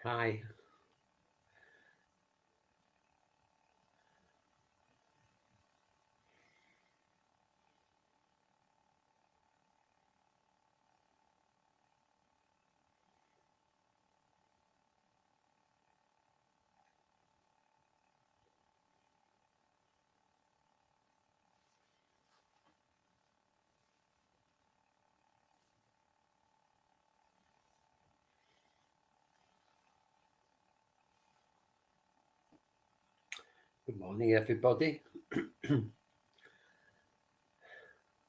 Hi. Good morning, everybody.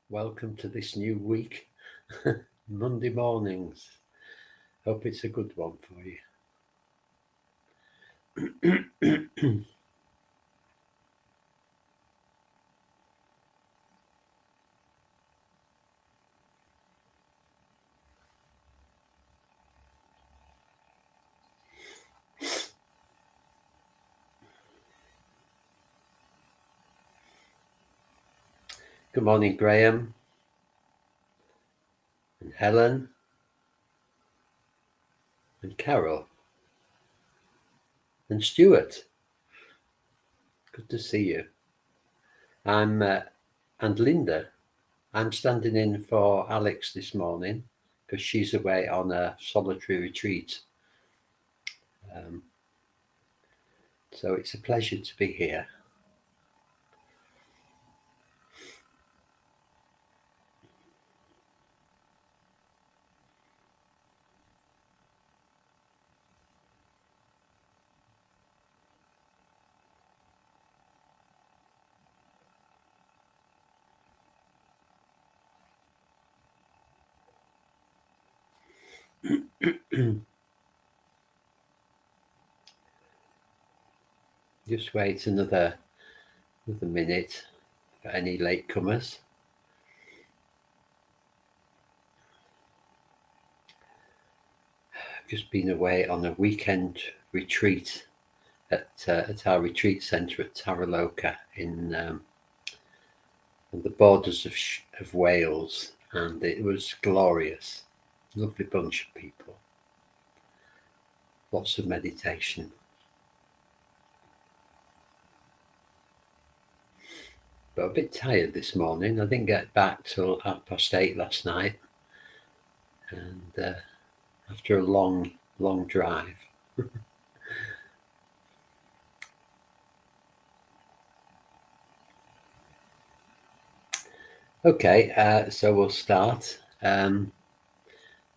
Welcome to this new week, Monday mornings. Hope it's a good one for you. Good morning, Graham and Helen and Carol and Stuart. Good to see you. And Linda. I'm standing in for Alex this morning because she's away on a solitary retreat. So it's a pleasure to be here. Just wait another minute for any latecomers. I've just been away on a weekend retreat at our retreat centre at Taraloka in on the borders of Wales, and it was glorious. Lovely bunch of people. Lots of meditation. But a bit tired this morning. I didn't get back till 8:30 last night, and after a long drive. Okay, so we'll start.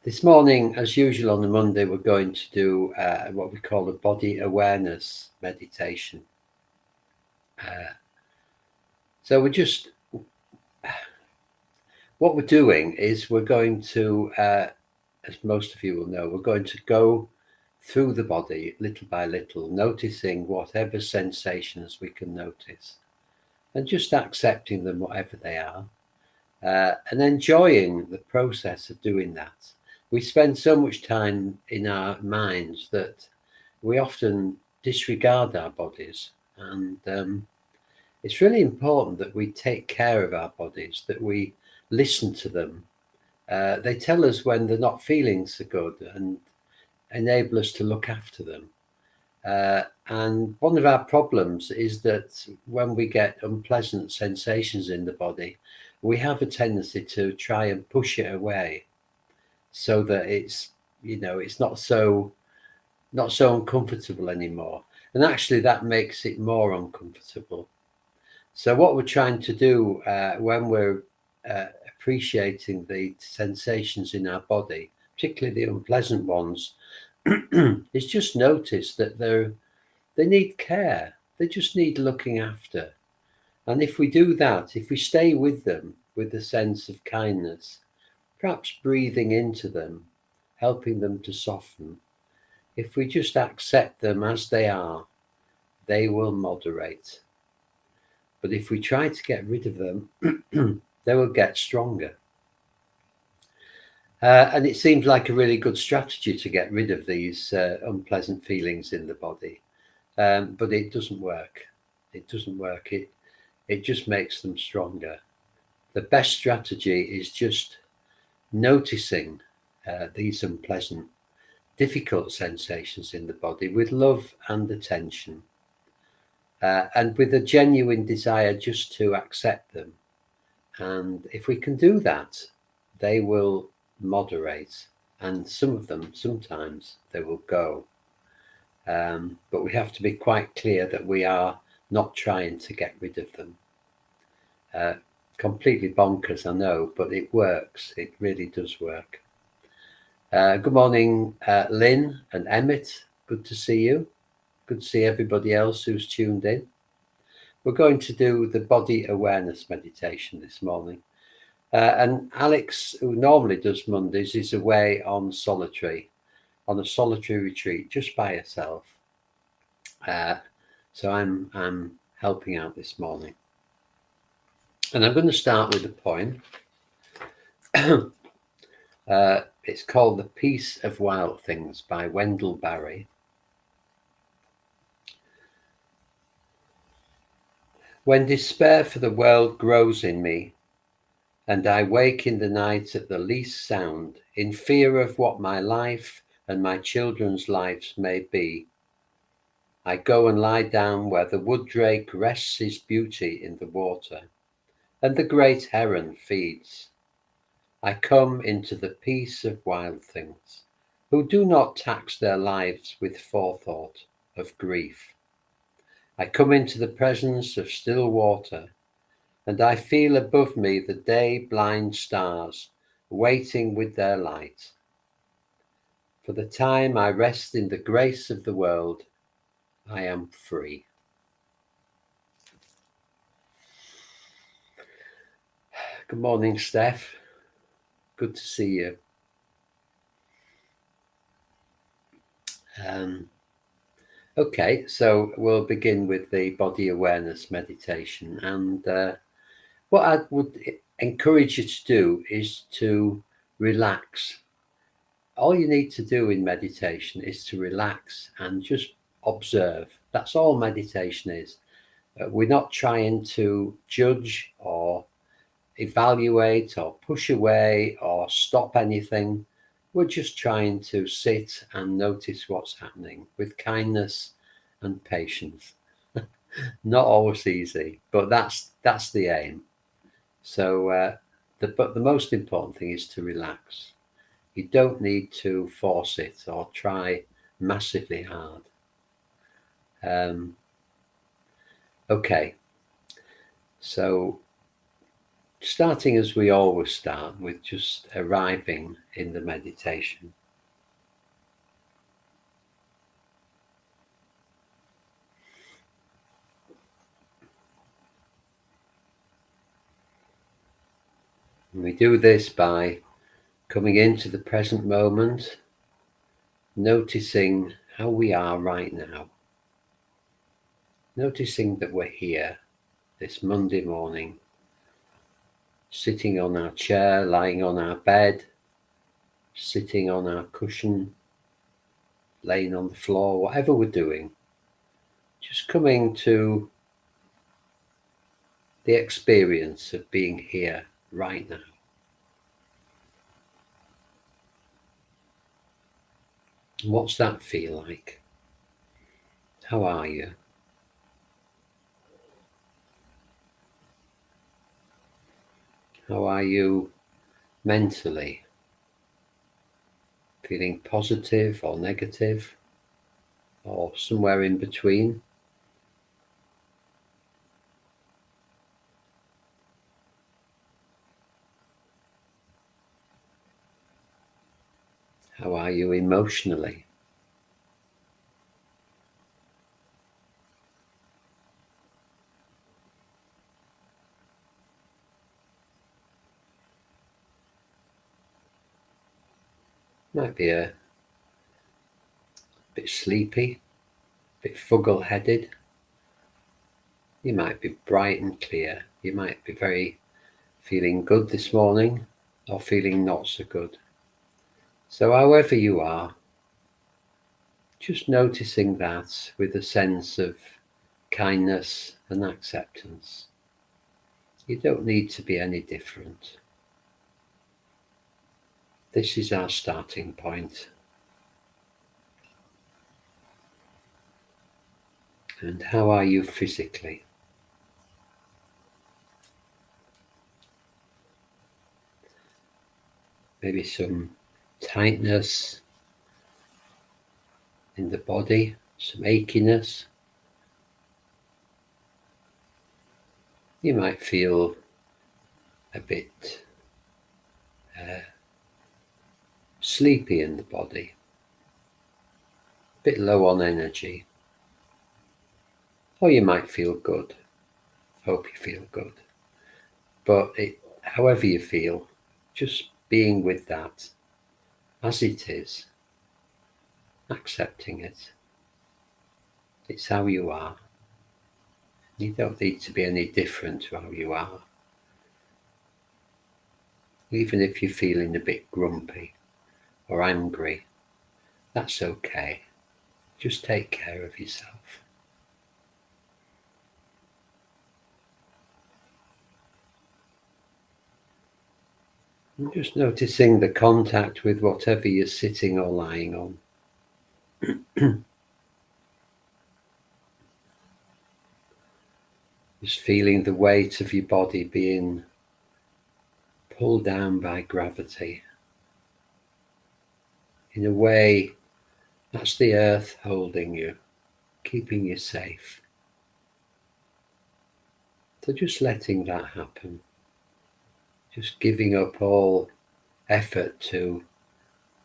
This morning, as usual on a Monday, we're going to do what we call a body awareness meditation. So what we're doing is we're going to, as most of you will know, we're going to go through the body little by little, noticing whatever sensations we can notice and just accepting them, whatever they are, and enjoying the process of doing that. We spend so much time in our minds that we often disregard our bodies, and it's really important that we take care of our bodies, that we listen to them. They tell us when they're not feeling so good and enable us to look after them. And one of our problems is that when we get unpleasant sensations in the body, we have a tendency to try and push it away so that it's not so uncomfortable anymore. And actually that makes it more uncomfortable. So what we're trying to do when we're appreciating the sensations in our body, particularly the unpleasant ones, is just notice that they need care. They just need looking after. And if we do that, if we stay with them with a sense of kindness, perhaps breathing into them, helping them to soften, if we just accept them as they are, they will moderate. But if we try to get rid of them, they will get stronger. And it seems like a really good strategy to get rid of these unpleasant feelings in the body. But it doesn't work. It doesn't work. It just makes them stronger. The best strategy is just noticing these unpleasant, difficult sensations in the body with love and attention, and with a genuine desire just to accept them. And if we can do that, they will moderate, and some of them, sometimes they will go. But we have to be quite clear that we are not trying to get rid of them. Completely bonkers, I know, but it works. It really does work. Good morning, Lynn and Emmett. Good to see you. Good to see everybody else who's tuned in. We're going to do the body awareness meditation this morning. And Alex, who normally does Mondays, is away on a solitary retreat just by herself. So I'm helping out this morning. And I'm going to start with a poem. It's called The Peace of Wild Things by Wendell Barry. When despair for the world grows in me, and I wake in the night at the least sound, in fear of what my life and my children's lives may be, I go and lie down where the wood drake rests his beauty in the water, and the great heron feeds. I come into the peace of wild things, who do not tax their lives with forethought of grief. I come into the presence of still water, and I feel above me the day-blind stars waiting with their light. For the time I rest in the grace of the world, I am free. Good morning, Steph. Good to see you. Okay, so we'll begin with the body awareness meditation. And what I would encourage you to do is to relax. All you need to do in meditation is to relax and just observe. That's all meditation is. We're not trying to judge or evaluate or push away or stop anything. We're just trying to sit and notice what's happening with kindness and patience. Not always easy, but that's the aim. So but the most important thing is to relax. You don't need to force it or try massively hard. Okay, so starting as we always start, with just arriving in the meditation. And we do this by coming into the present moment, noticing how we are right now. Noticing that we're here this Monday morning, sitting on our chair, lying on our bed, sitting on our cushion, laying on the floor, whatever we're doing. Just coming to the experience of being here right now. What's that feel like? How are you? How are you mentally? Feeling positive or negative, or somewhere in between? How are you emotionally? Might be a bit sleepy, a bit fuggle-headed. You might be bright and clear. You might be feeling good this morning, or feeling not so good. So however you are, just noticing that with a sense of kindness and acceptance. You don't need to be any different. This is our starting point. And how are you physically? Maybe some tightness in the body, some achiness. You might feel a bit sleepy in the body, a bit low on energy. Or you might feel good. Hope you feel good. But however you feel, just being with that as it is, accepting it. It's how you are. You don't need to be any different to how you are. Even if you're feeling a bit grumpy or angry, that's okay. Just take care of yourself. And just noticing the contact with whatever you're sitting or lying on. Just feeling the weight of your body being pulled down by gravity. In a way, that's the earth holding you, keeping you safe. So just letting that happen. Just giving up all effort to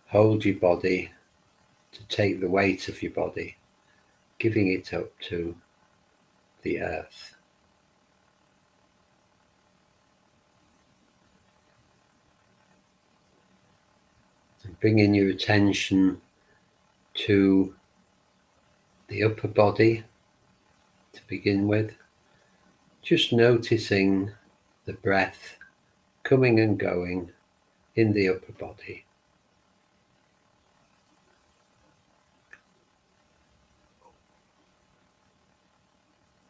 hold your body, to take the weight of your body, giving it up to the earth. And bringing your attention to the upper body to begin with, just noticing the breath coming and going in the upper body.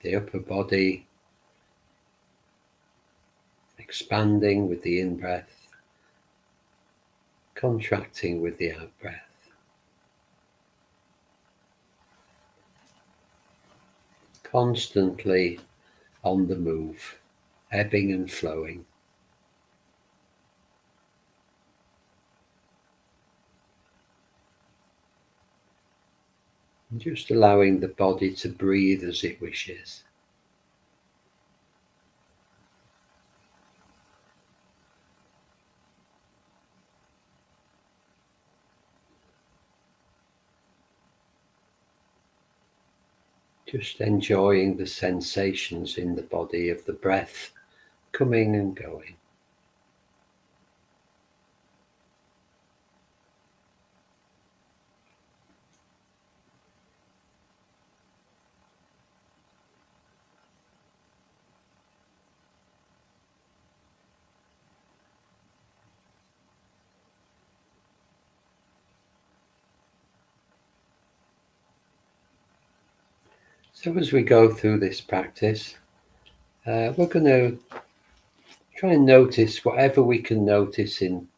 The upper body expanding with the in-breath, contracting with the out-breath. Constantly on the move, ebbing and flowing. And just allowing the body to breathe as it wishes. Just enjoying the sensations in the body of the breath coming and going. So as we go through this practice, we're going to try and notice whatever we can notice in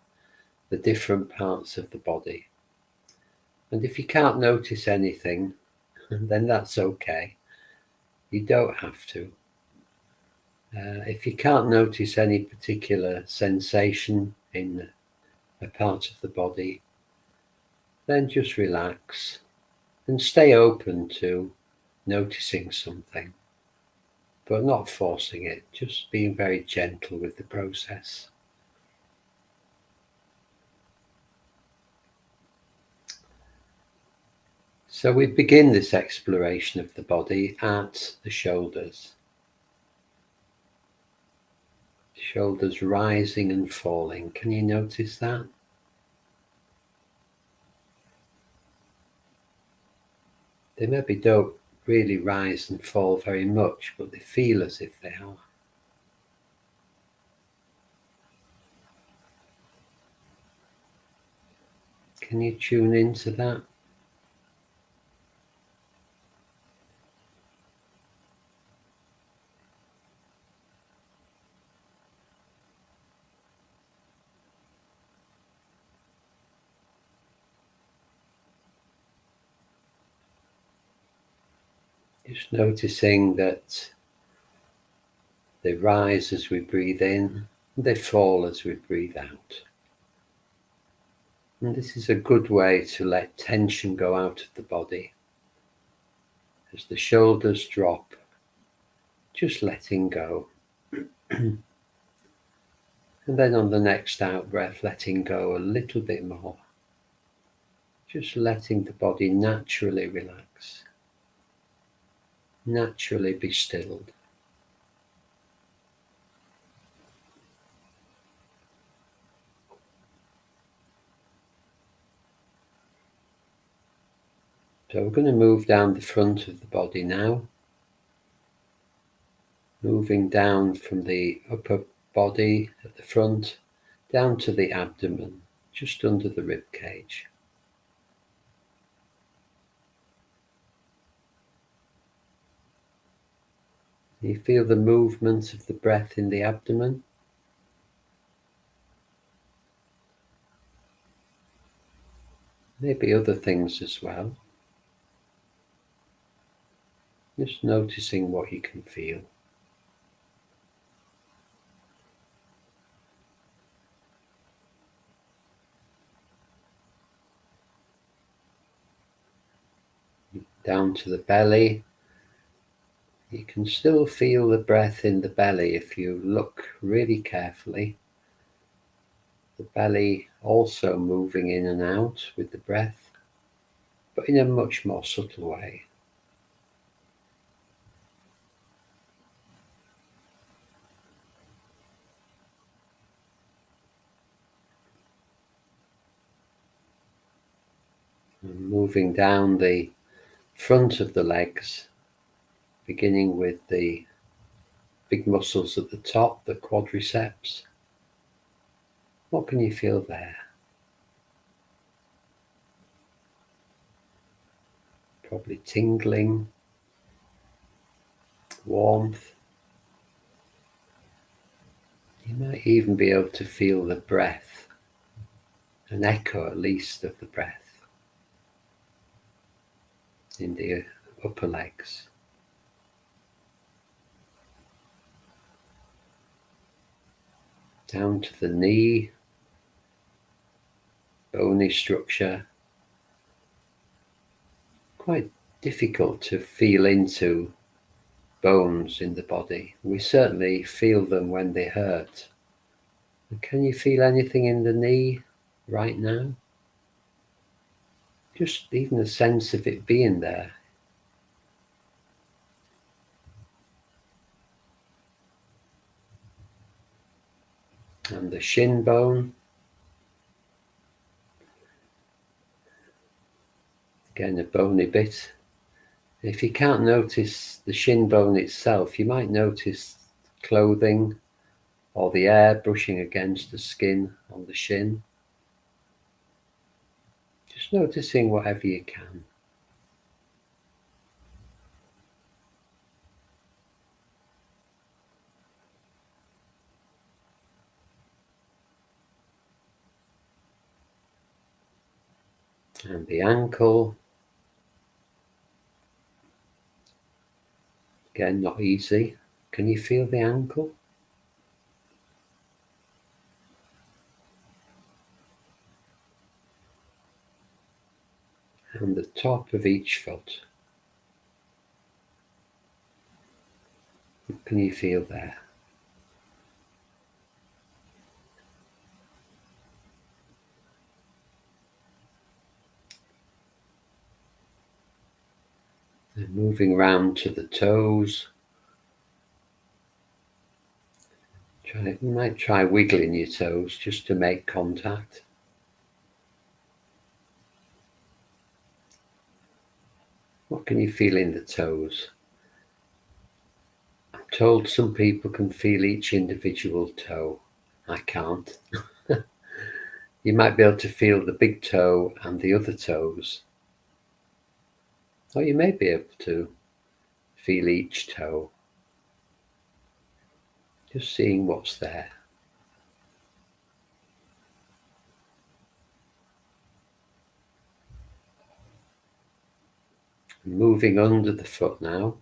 the different parts of the body. And if you can't notice anything, then that's okay. You don't have to. If you can't notice any particular sensation in a part of the body, then just relax and stay open to noticing something, but not forcing it, just being very gentle with the process. So we begin this exploration of the body at the shoulders. Shoulders rising and falling. Can you notice that? They maybe don't really rise and fall very much, but they feel as if they are. Can you tune into that? Just noticing that they rise as we breathe in, and they fall as we breathe out. And this is a good way to let tension go out of the body. As the shoulders drop, just letting go. And then on the next out breath, letting go a little bit more. Just letting the body naturally relax, naturally be stilled. So we're going to move down the front of the body now, moving down from the upper body at the front, down to the abdomen, just under the rib cage. You feel the movement of the breath in the abdomen. Maybe other things as well. Just noticing what you can feel. Down to the belly. You can still feel the breath in the belly if you look really carefully. The belly also moving in and out with the breath, but in a much more subtle way. And moving down the front of the legs, beginning with the big muscles at the top, the quadriceps. What can you feel there? Probably tingling, warmth. You might even be able to feel the breath, an echo at least of the breath in the upper legs. Down to the knee, bony structure. Quite difficult to feel into bones in the body. We certainly feel them when they hurt. Can you feel anything in the knee right now? Just even a sense of it being there. And the shin bone. Again, a bony bit. If you can't notice the shin bone itself, you might notice clothing or the air brushing against the skin on the shin. Just noticing whatever you can. And the ankle. Again, not easy. Can you feel the ankle? And the top of each foot. What can you feel there? And moving round to the toes. You might try wiggling your toes just to make contact. What can you feel in the toes? I'm told some people can feel each individual toe. I can't. You might be able to feel the big toe and the other toes. Or you may be able to feel each toe. Just seeing what's there. Moving under the foot now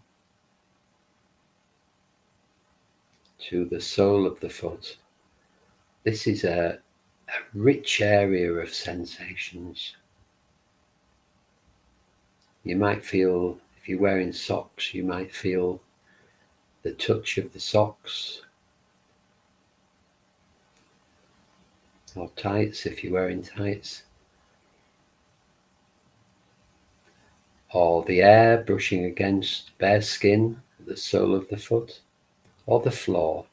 to the sole of the foot. This is a rich area of sensations. You might feel, if you're wearing socks, you might feel the touch of the socks, or tights if you're wearing tights, or the air brushing against bare skin, the sole of the foot, or the floor.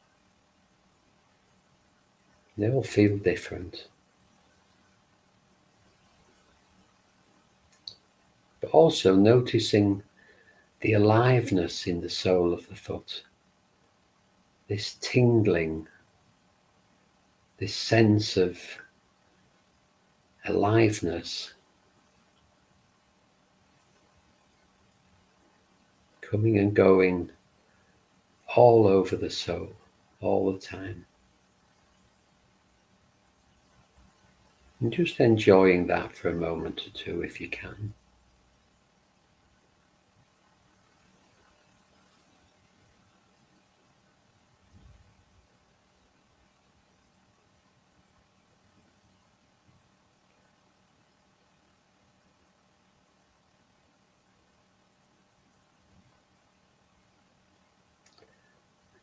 They all feel different. But also noticing the aliveness in the sole of the foot, this tingling, this sense of aliveness coming and going all over the soul, all the time. And just enjoying that for a moment or two if you can.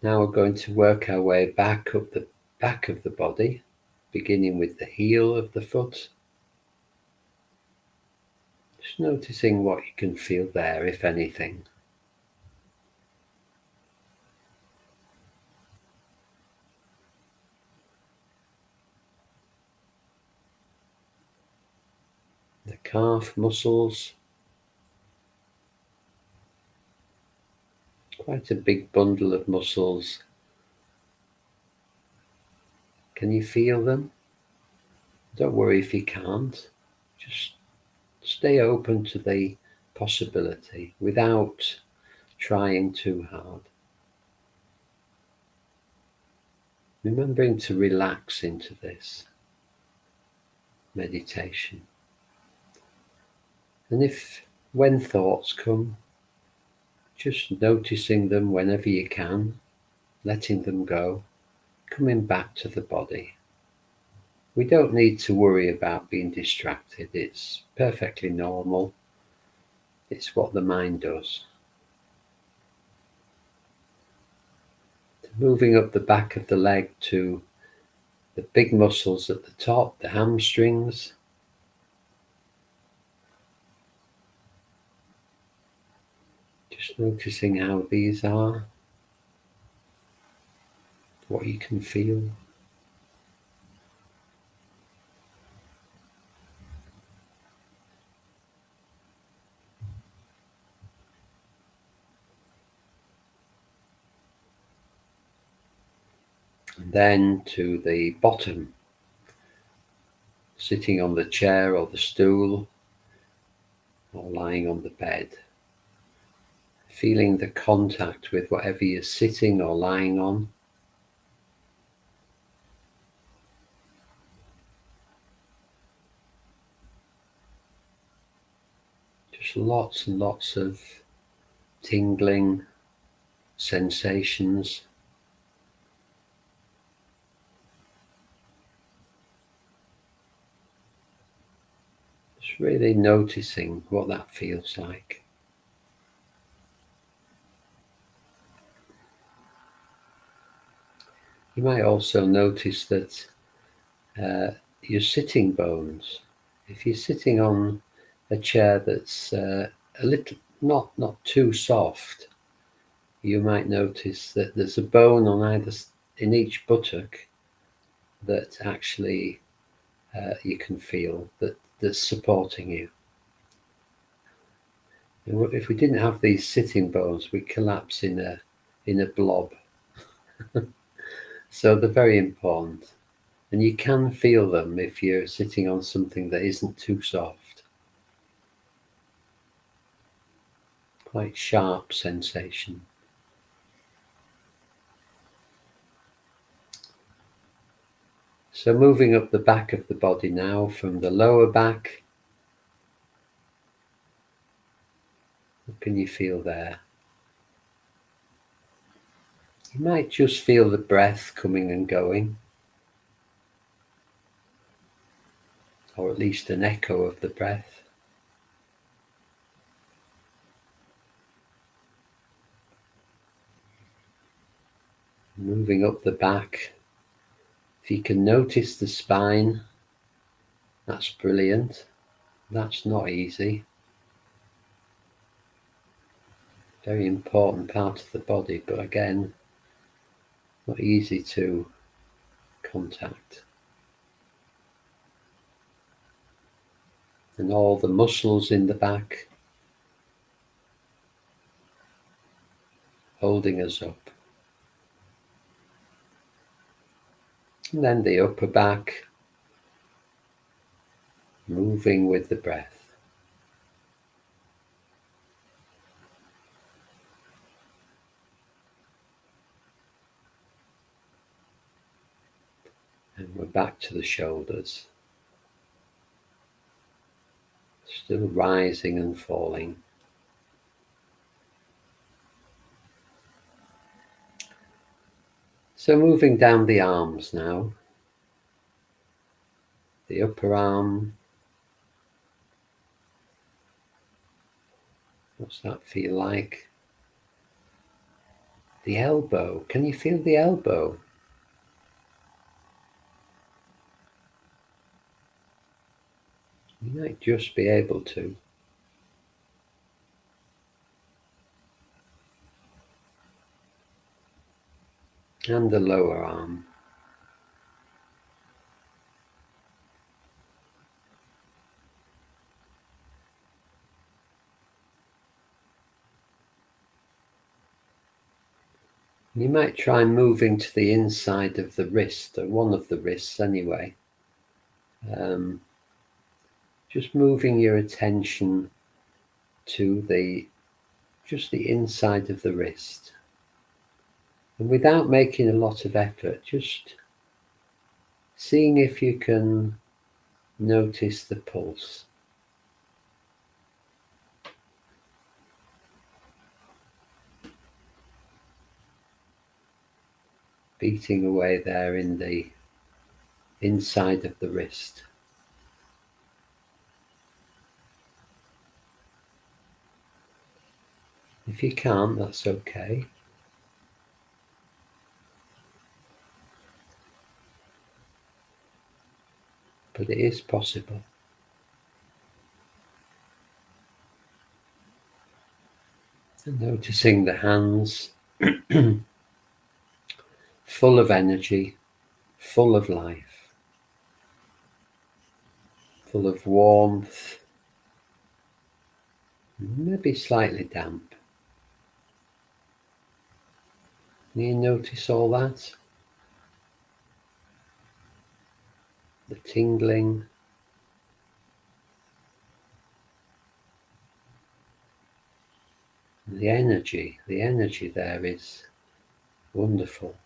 Now we're going to work our way back up the back of the body, beginning with the heel of the foot. Just noticing what you can feel there, if anything. The calf muscles. Quite a big bundle of muscles. Can you feel them? Don't worry if you can't. Just stay open to the possibility without trying too hard. Remembering to relax into this meditation. And when thoughts come, just noticing them whenever you can, letting them go, coming back to the body. We don't need to worry about being distracted. It's perfectly normal. It's what the mind does. Moving up the back of the leg to the big muscles at the top, the hamstrings. Just noticing how these are, what you can feel. And then to the bottom, sitting on the chair or the stool, or lying on the bed. Feeling the contact with whatever you're sitting or lying on. Just lots and lots of tingling sensations. Just really noticing what that feels like. You might also notice that your sitting bones, if you're sitting on a chair that's a little not too soft, you might notice that there's a bone on in each buttock that actually you can feel that's supporting you. And if we didn't have these sitting bones, we'd collapse in a blob. So they're very important. And you can feel them if you're sitting on something that isn't too soft. Quite sharp sensation. So moving up the back of the body now, from the lower back What can you feel there? You might just feel the breath coming and going, or at least an echo of the breath. Moving up the back. If you can notice the spine, that's brilliant. That's not easy. Very important part of the body, but again, not easy to contact. And all the muscles in the back holding us up. And then the upper back moving with the breath. And we're back to the shoulders. Still rising and falling. So moving down the arms now. The upper arm. What's that feel like? The elbow. Can you feel the elbow? You might just be able to. And the lower arm. You might try moving to the inside of the wrist, or one of the wrists anyway. Just moving your attention to just the inside of the wrist. And without making a lot of effort, just seeing if you can notice the pulse. Beating away there in the inside of the wrist. If you can't, that's okay. But it is possible. And noticing the hands full of energy, full of life, full of warmth, maybe slightly damp. Can you notice all that? The tingling. The energy there is wonderful.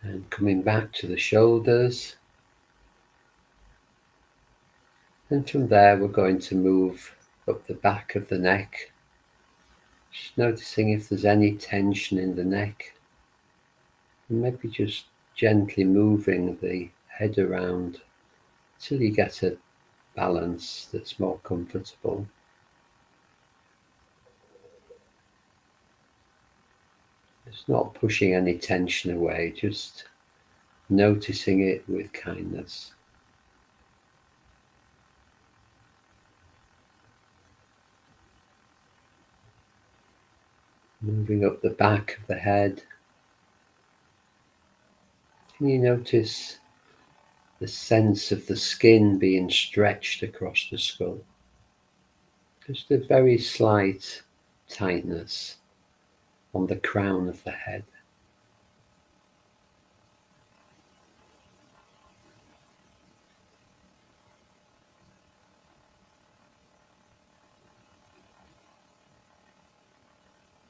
And coming back to the shoulders. And from there we're going to move up the back of the neck. Just noticing if there's any tension in the neck. And maybe just gently moving the head around till you get a balance that's more comfortable. It's not pushing any tension away, just noticing it with kindness. Moving up the back of the head. Can you notice the sense of the skin being stretched across the skull? Just a very slight tightness on the crown of the head.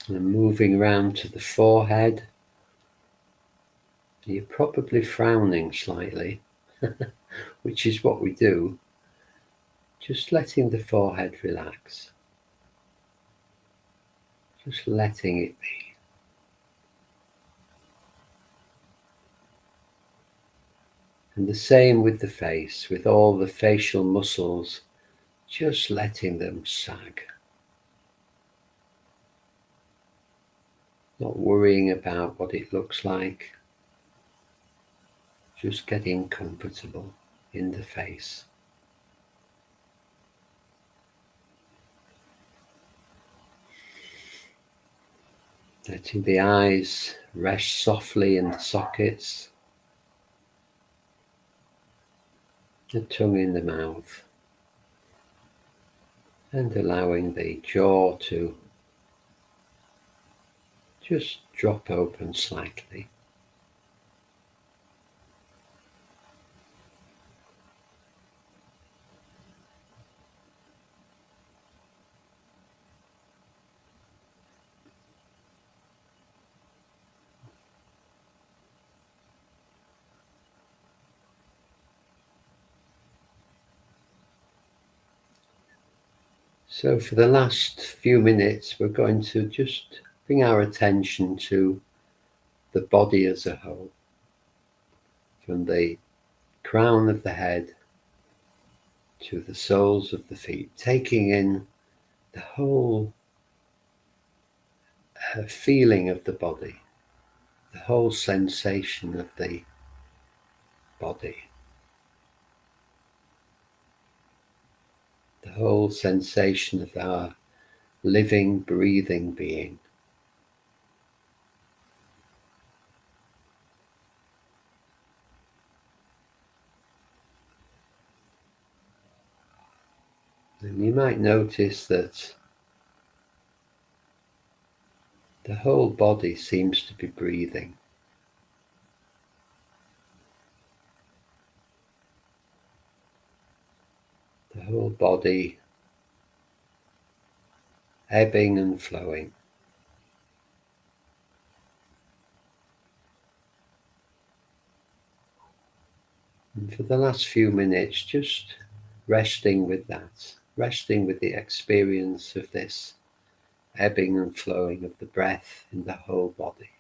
And moving around to the forehead. You're probably frowning slightly, which is what we do. Just letting the forehead relax. Just letting it be. And the same with the face, with all the facial muscles, just letting them sag. Not worrying about what it looks like. Just getting comfortable in the face. Letting the eyes rest softly in the sockets. The tongue in the mouth. And allowing the jaw to just drop open slightly. So for the last few minutes, we're going to just bring our attention to the body as a whole, from the crown of the head to the soles of the feet, taking in the whole feeling of the body, the whole sensation of the body, the whole sensation of our living, breathing being. And you might notice that the whole body seems to be breathing. The whole body ebbing and flowing. And for the last few minutes, just resting with that, resting with the experience of this ebbing and flowing of the breath in the whole body.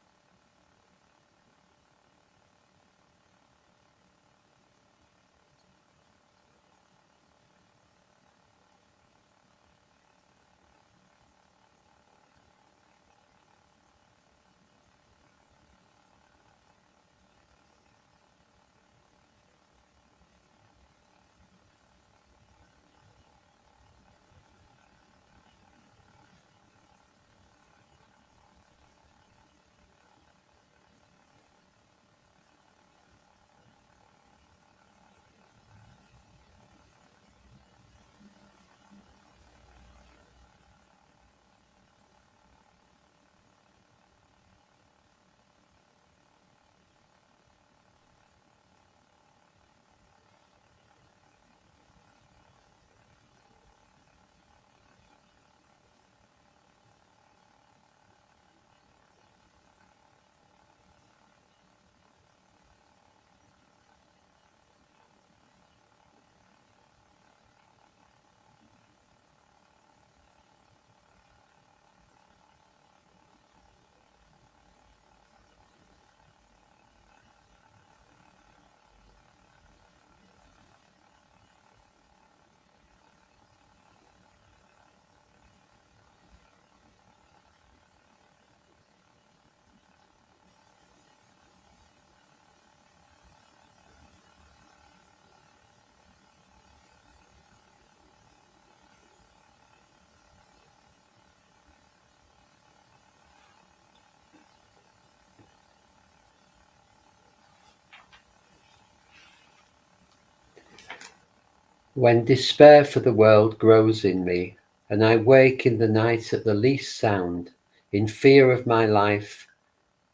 When despair for the world grows in me, and I wake in the night at the least sound, in fear of my life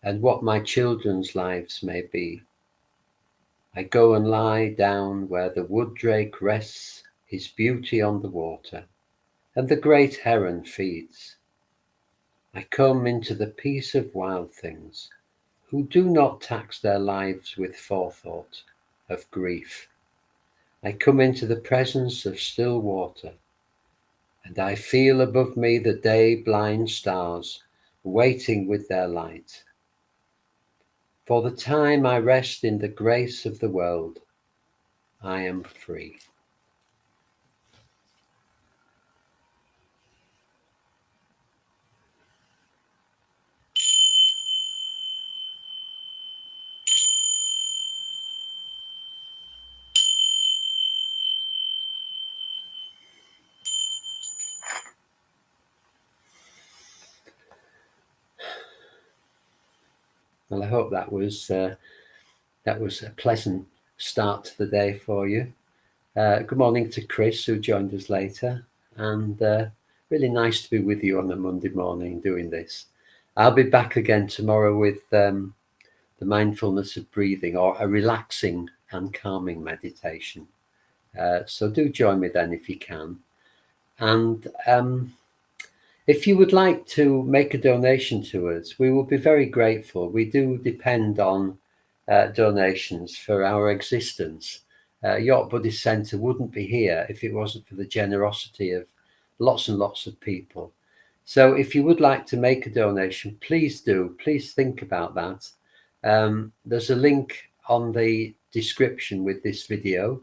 and what my children's lives may be, I go and lie down where the wood drake rests his beauty on the water, and the great heron feeds. I come into the peace of wild things, who do not tax their lives with forethought of grief. I come into the presence of still water, and I feel above me the day-blind stars waiting with their light. For the time I rest in the grace of the world, I am free. Well, I hope that was a pleasant start to the day for you. Good morning to Chris, who joined us later, and really nice to be with you on a Monday morning doing this. I'll be back again tomorrow with the mindfulness of breathing, or a relaxing and calming meditation. So do join me then if you can. And if you would like to make a donation to us, we will be very grateful. We do depend on donations for our existence. York Buddhist Centre wouldn't be here if it wasn't for the generosity of lots and lots of people. So if you would like to make a donation, please do. Please think about that. There's a link on the description with this video,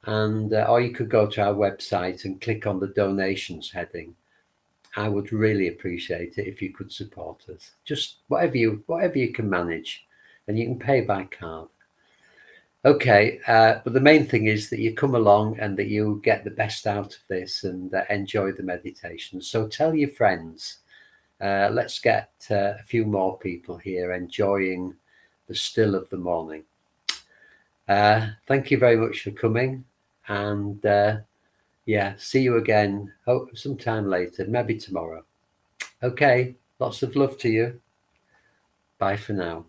and or you could go to our website and click on the donations heading. I would really appreciate it if you could support us. Just whatever you can manage, and you can pay by card. Okay, but the main thing is that you come along and that you get the best out of this and enjoy the meditation. So tell your friends. Let's get a few more people here enjoying the still of the morning. Thank you very much for coming, and yeah, see you again sometime later, maybe tomorrow. Okay, lots of love to you. Bye for now.